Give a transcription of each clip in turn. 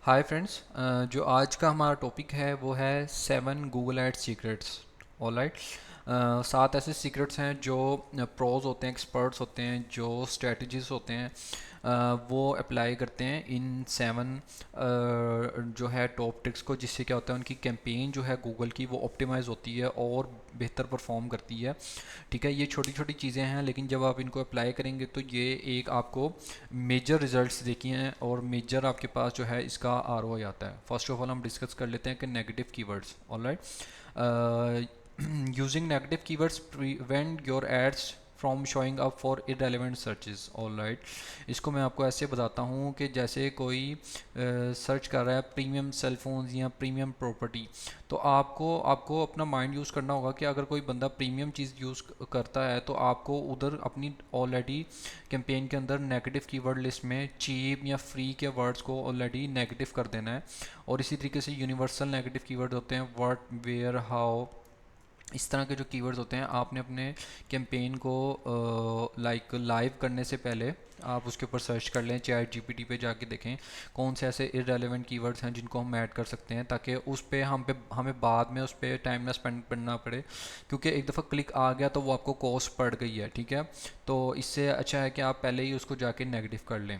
Hi friends, जो आज का हमारा टॉपिक है वो है 7 गूगल एड्स सीक्रेट्स। ऑलराइट। 7 ऐसे सीक्रेट्स हैं जो प्रोज होते हैं, एक्सपर्ट्स होते हैं, जो स्ट्रेटजीज होते हैं, वो अप्लाई करते हैं इन 7 जो है टॉप ट्रिक्स को, जिससे क्या होता है उनकी कैंपेन जो है गूगल की वो ऑप्टिमाइज होती है और बेहतर परफॉर्म करती है। ठीक है, ये छोटी छोटी चीज़ें हैं, लेकिन जब आप इनको अप्लाई करेंगे तो ये एक आपको मेजर रिजल्ट्स देखिए हैं और मेजर आपके पास जो है इसका आरओआई आता है। फर्स्ट ऑफ ऑल हम डिस्कस कर लेते हैं कि negative keywords. Alright. Using negative keywords prevent your ads from showing up for irrelevant searches. All right, इसको मैं आपको ऐसे बताता हूँ कि जैसे कोई सर्च कर रहा है प्रीमियम सेल फोन्स या प्रीमियम प्रॉपर्टी, तो आपको आपको अपना माइंड यूज़ करना होगा कि अगर कोई बंदा प्रीमियम चीज़ यूज़ करता है तो आपको उधर अपनी ऑलरेडी कैंपेन के अंदर नेगेटिव कीवर्ड लिस्ट में चीप या फ्री के वर्ड्स को ऑलरेडी नेगेटिव कर देना है। और इसी तरीके से यूनिवर्सल नेगेटिव कीवर्ड होते हैं व्हाट, वेयर, हाउ। इस तरह के जो कीवर्ड्स होते हैं आपने अपने कैंपेन को लाइक लाइव करने से पहले आप उसके ऊपर सर्च कर लें, चैट जीपीटी पे जाके देखें कौन से ऐसे इररेलेवेंट कीवर्ड्स हैं जिनको हम ऐड कर सकते हैं, ताकि उस पे हमें बाद में उस पर टाइम ना स्पेंड करना पड़े। क्योंकि एक दफ़ा क्लिक आ गया तो वो आपको कॉस्ट पड़ गई है। ठीक है, तो इससे अच्छा है कि आप पहले ही उसको जाके नेगेटिव कर लें।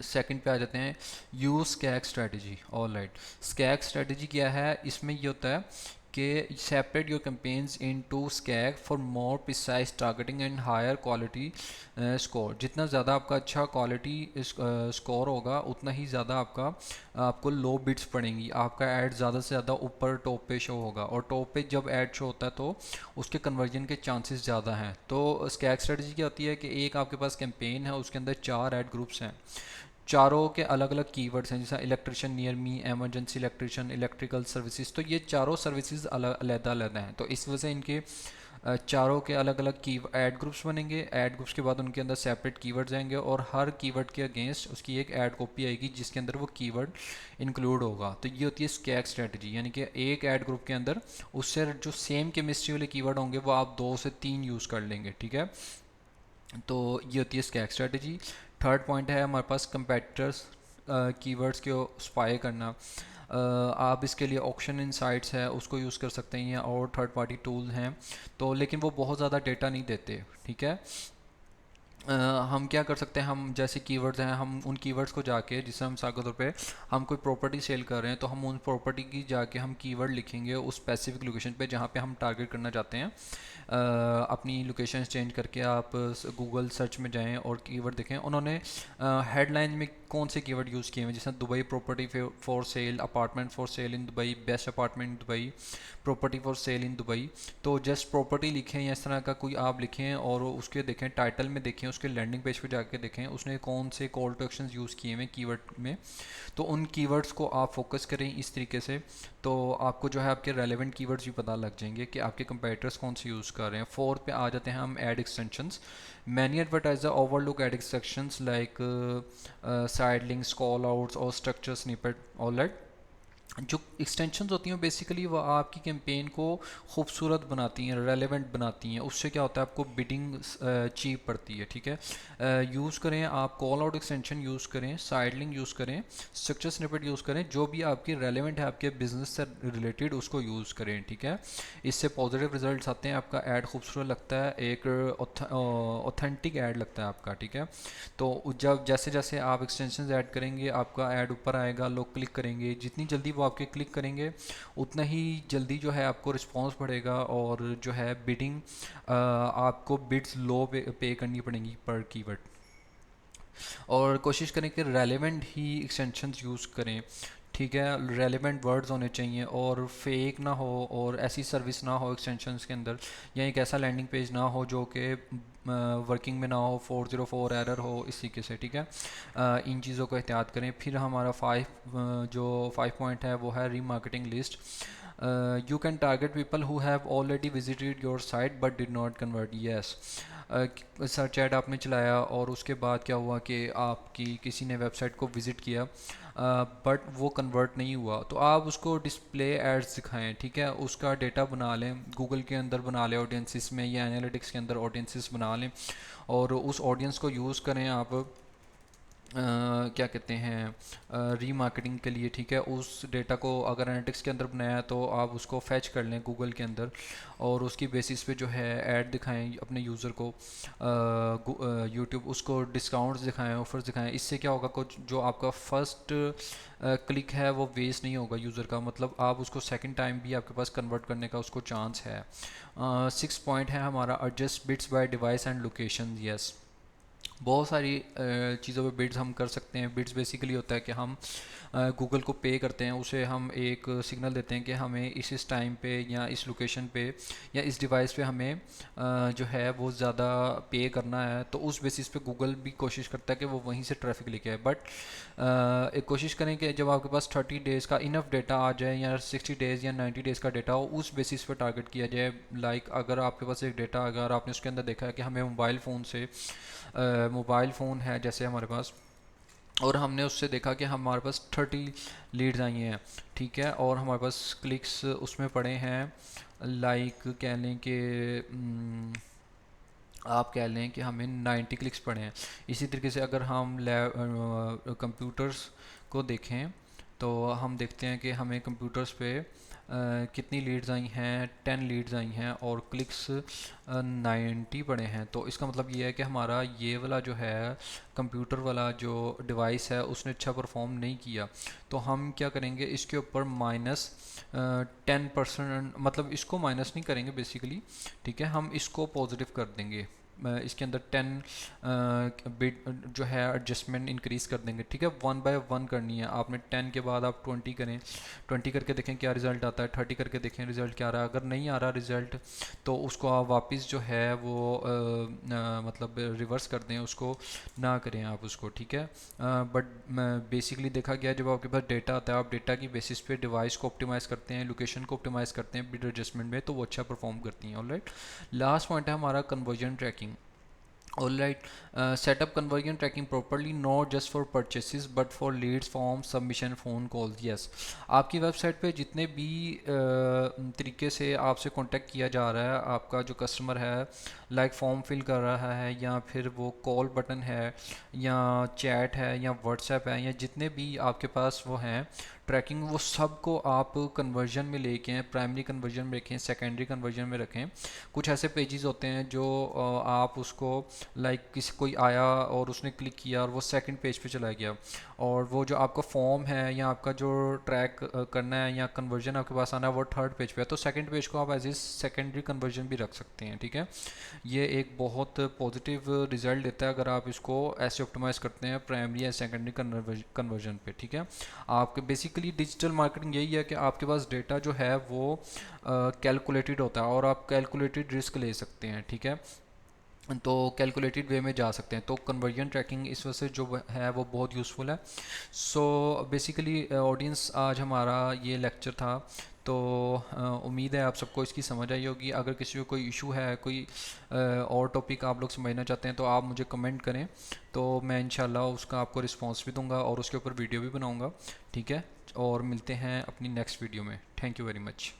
सेकंड पे आ जाते हैं, use SKAG strategy. All right, SKAG strategy क्या है? इसमें ये होता है कि separate your campaigns into SKAG for more precise targeting and higher quality score. जितना ज़्यादा आपका अच्छा क्वालिटी स्कोर होगा उतना ही ज़्यादा आपको लो बिट्स पड़ेंगी, आपका ऐड ज़्यादा से ज़्यादा ऊपर टॉप पे शो होगा, और टॉप पे जब ऐड शो होता है तो उसके कन्वर्जन के चांसेस ज़्यादा हैं। तो स्कैग स्ट्रेटजी क्या होती है कि एक आपके पास कैंपेन है, उसके अंदर 4 ऐड ग्रुप्स हैं, चारों के अलग अलग कीवर्ड्स हैं, जैसा electrician near me, emergency electrician, electrical services. तो ये चारों सर्विसेज अलग अलग हैं, तो इस वजह से इनके चारों के अलग अलग की ऐड ग्रुप्स बनेंगे। ऐड ग्रुप्स के बाद उनके अंदर सेपरेट कीवर्ड्स आएंगे और हर कीवर्ड के अगेंस्ट उसकी एक ऐड कॉपी आएगी जिसके अंदर वो कीवर्ड इंक्लूड होगा। तो ये होती है स्कैग स्ट्रेटजी, यानी कि एक ऐड ग्रुप के अंदर उससे जो सेम केमिस्ट्री वाले कीवर्ड होंगे वो आप 2 से 3 यूज़ कर लेंगे। ठीक है, तो ये होती है स्कैग स्ट्रेटजी। थर्ड पॉइंट है हमारे पास कंपेटिटर्स कीवर्ड्स को स्पाई करना। आप इसके लिए ऑक्शन इनसाइट्स है उसको यूज़ कर सकते हैं, या और थर्ड पार्टी टूल हैं, तो लेकिन वो बहुत ज़्यादा डेटा नहीं देते। ठीक है, हम क्या कर सकते हैं, हम जैसे कीवर्ड्स हैं हम उन कीवर्ड्स को जाके, जिससे हम सागर तौर पे हम कोई प्रॉपर्टी सेल कर रहे हैं तो हम उन प्रॉपर्टी की जाके हम कीवर्ड लिखेंगे उस स्पेसिफिक लोकेशन पे जहाँ पे हम टारगेट करना चाहते हैं। अपनी लोकेशन चेंज करके आप गूगल सर्च में जाएं और कीवर्ड देखें उन्होंने हेडलाइन में कौन से कीवर्ड यूज़ किए हैं, जैसे Dubai property for sale, apartment for sale in Dubai, best apartment Dubai, property for sale in Dubai. तो जस्ट प्रॉपर्टी लिखें या इस तरह का कोई आप लिखें और उसके देखें टाइटल में, देखें उसके लैंडिंग पेज पे जाके देखें उसने कौन से कॉल टू एक्शंस यूज़ किए हैं कीवर्ड में। तो उन कीवर्ड्स को आप फोकस करें इस तरीके से, तो आपको जो है आपके रेलेवेंट कीवर्ड्स भी पता लग जाएंगे कि आपके कंपेटिटर्स कौन से यूज़ कर रहे हैं। फोर्थ पे आ जाते हैं हम, ad extensions. Many advertiser overlook ad extensions like site links, call outs और स्ट्रक्चर स्निपेट। ऑलराइट, जो एक्सटेंशंस होती हैं बेसिकली वो आपकी कैंपेन को खूबसूरत बनाती हैं, रेलेवेंट बनाती हैं, उससे क्या होता है आपको बिडिंग चीप पड़ती है। ठीक है, यूज़ करें आप कॉल आउट एक्सटेंशन यूज़ करें, साइड लिंक यूज़ करें, स्ट्रक्चर स्निपेट यूज़ करें, जो भी आपकी रेलेवेंट है आपके बिजनेस से रिलेटेड उसको यूज़ करें। ठीक है, इससे पॉजिटिव रिजल्ट्स आते हैं, आपका ऐड खूबसूरत लगता है, एक ऑथेंटिक ऐड लगता है आपका। ठीक है, तो जब जैसे जैसे आप एक्सटेंशन ऐड करेंगे आपका ऐड ऊपर आएगा, लोग क्लिक करेंगे, जितनी जल्दी वो आपके क्लिक करेंगे उतना ही जल्दी जो है आपको रिस्पॉन्स बढ़ेगा, और जो है बिडिंग आपको बिड्स लो पे करनी पड़ेंगी पर कीवर्ड। और कोशिश करें कि रेलेवेंट ही एक्सटेंशंस यूज़ करें। ठीक है, रेलेवेंट वर्ड्स होने चाहिए और फेक ना हो, और ऐसी सर्विस ना हो एक्सटेंशंस के अंदर, या एक ऐसा लैंडिंग पेज ना हो जो कि वर्किंग में ना हो, 404 एरर हो, इस तरीके से। ठीक है, इन चीज़ों को एहतियात करें। फिर हमारा जो 5 पॉइंट है वो है remarketing list. You can target people who have already visited your site but did not convert. Yes, search add आपने चलाया और उसके बाद क्या हुआ कि आपकी किसी ने वेबसाइट को विज़िट किया बट वो कन्वर्ट नहीं हुआ, तो आप उसको डिस्प्ले एड्स दिखाएं। ठीक है, उसका डेटा बना लें, गूगल के अंदर बना लें ऑडियंसिस में, या एनालिटिक्स के अंदर ऑडियंसिस बना लें और उस ऑडियंस को यूज़ करें आप क्या कहते हैं, रीमार्केटिंग के लिए, ठीक है। उस डेटा को अगर एनालिटिक्स के अंदर बनाया है तो आप उसको फैच कर लें गूगल के अंदर, और उसकी बेसिस पे जो है ऐड दिखाएं अपने यूज़र को, यूट्यूब उसको डिस्काउंट्स दिखाएं, ऑफर्स दिखाएं। इससे क्या होगा, कुछ जो आपका फर्स्ट क्लिक है वो वेस्ट नहीं होगा यूज़र का, मतलब आप उसको सेकंड टाइम भी आपके पास कन्वर्ट करने का उसको चांस है। सिक्स पॉइंट है हमारा, adjust bids by device and location. Yes, बहुत सारी चीज़ों पे बिड्स हम कर सकते हैं। बिड्स बेसिकली होता है कि हम गूगल को पे करते हैं, उसे हम एक सिग्नल देते हैं कि हमें इस टाइम पे या इस लोकेशन पे या इस डिवाइस पे हमें जो है वो ज़्यादा पे करना है, तो उस बेसिस पे गूगल भी कोशिश करता है कि वो वहीं से ट्रैफिक लेके आए। बट एक कोशिश करें कि जब आपके पास 30 डेज़ का इनफ डेटा आ जाए या 60 डेज़ या 90 डेज़ का डेटा हो, उस बेसिस पे टारगेट किया जाए। लाइक अगर आपके पास एक डेटा, अगर आपने उसके अंदर देखा है कि हमें मोबाइल फ़ोन है जैसे हमारे पास, और हमने उससे देखा कि हमारे पास 30 लीड्स आई हैं, ठीक है, और हमारे पास क्लिक्स उसमें पड़े हैं, लाइक कह लें कि आप कह लें कि हमें 90 क्लिक्स पड़े हैं। इसी तरीके से अगर हम कंप्यूटर्स को देखें तो हम देखते हैं कि हमें कंप्यूटर्स पे कितनी लीड्स आई हैं, 10 लीड्स आई हैं, और क्लिक्स 90 पड़े हैं। तो इसका मतलब ये है कि हमारा ये वाला जो है कंप्यूटर वाला जो डिवाइस है उसने अच्छा परफॉर्म नहीं किया। तो हम क्या करेंगे, इसके ऊपर -10%, मतलब इसको माइनस नहीं करेंगे बेसिकली, ठीक है, हम इसको पॉजिटिव कर देंगे। इसके अंदर 10 बिट जो है एडजस्टमेंट इंक्रीज़ कर देंगे, ठीक है। 1 बाय 1 करनी है आपने। 10 के बाद आप 20 करें, 20 करके देखें क्या रिज़ल्ट आता है, 30 करके देखें रिज़ल्ट क्या आ रहा है। अगर नहीं आ रहा रिज़ल्ट तो उसको आप वापस जो है वो मतलब रिवर्स कर दें, उसको ना करें आप उसको, ठीक है। बट बेसिकली देखा गया, जब आपके पास डेटा आता है, आप डेटा की बेसिस पे डिवाइस को ऑप्टिमाइज़ करते हैं, लोकेशन को ऑप्टिमाइज़ करते हैं बिट एडजस्टमेंट में, तो वो अच्छा परफॉर्म करती हैं। ऑलराइट, लास्ट पॉइंट है हमारा conversion tracking. All right, set up conversion tracking properly, not just for purchases but for leads, form submission, phone calls. Yes, आपकी वेबसाइट पे जितने भी तरीके से आपसे कांटेक्ट किया जा रहा है, आपका जो कस्टमर है, लाइक फॉर्म फिल कर रहा है, या फिर वो कॉल बटन है, या चैट है, या व्हाट्सएप है, या जितने भी आपके पास वो हैं ट्रैकिंग, वो सब को आप कन्वर्जन में लेके हैं, प्राइमरी कन्वर्जन में रखें, सेकेंडरी कन्वर्जन में रखें। कुछ ऐसे पेजेस होते हैं जो आप उसको, लाइक किसी कोई आया और उसने क्लिक किया और वो सेकंड पेज पे चला गया, और वो जो आपका फॉर्म है या आपका जो ट्रैक करना है या कन्वर्जन आपके पास आना है वो थर्ड पेज पे है, तो सेकंड पेज को आप एज ए सेकेंडरी कन्वर्जन भी रख सकते हैं, ठीक है। ये एक बहुत पॉजिटिव रिजल्ट देता है अगर आप इसको ऐसे ऑप्टिमाइज करते हैं प्राइमरी या सेकेंडरी कन्वर्जन पे, ठीक है। आपके बेसिकली डिजिटल मार्केटिंग यही है कि आपके पास डेटा जो है वो कैलकुलेटेड होता है, और आप कैलकुलेटेड रिस्क ले सकते हैं, ठीक है। तो कैलकुलेटेड वे में जा सकते हैं, तो कन्वर्जन ट्रैकिंग इस वजह से जो है वो बहुत यूज़फुल है। सो बेसिकली ऑडियंस, आज हमारा ये लेक्चर था, तो उम्मीद है आप सबको इसकी समझ आई होगी। अगर किसी को कोई इशू है, कोई और टॉपिक आप लोग समझना चाहते हैं, तो आप मुझे कमेंट करें, तो मैं इंशाल्लाह उसका आपको रिस्पॉन्स भी दूंगा और उसके ऊपर वीडियो भी बनाऊंगा, ठीक है। और मिलते हैं अपनी नेक्स्ट वीडियो में। Thank you very much.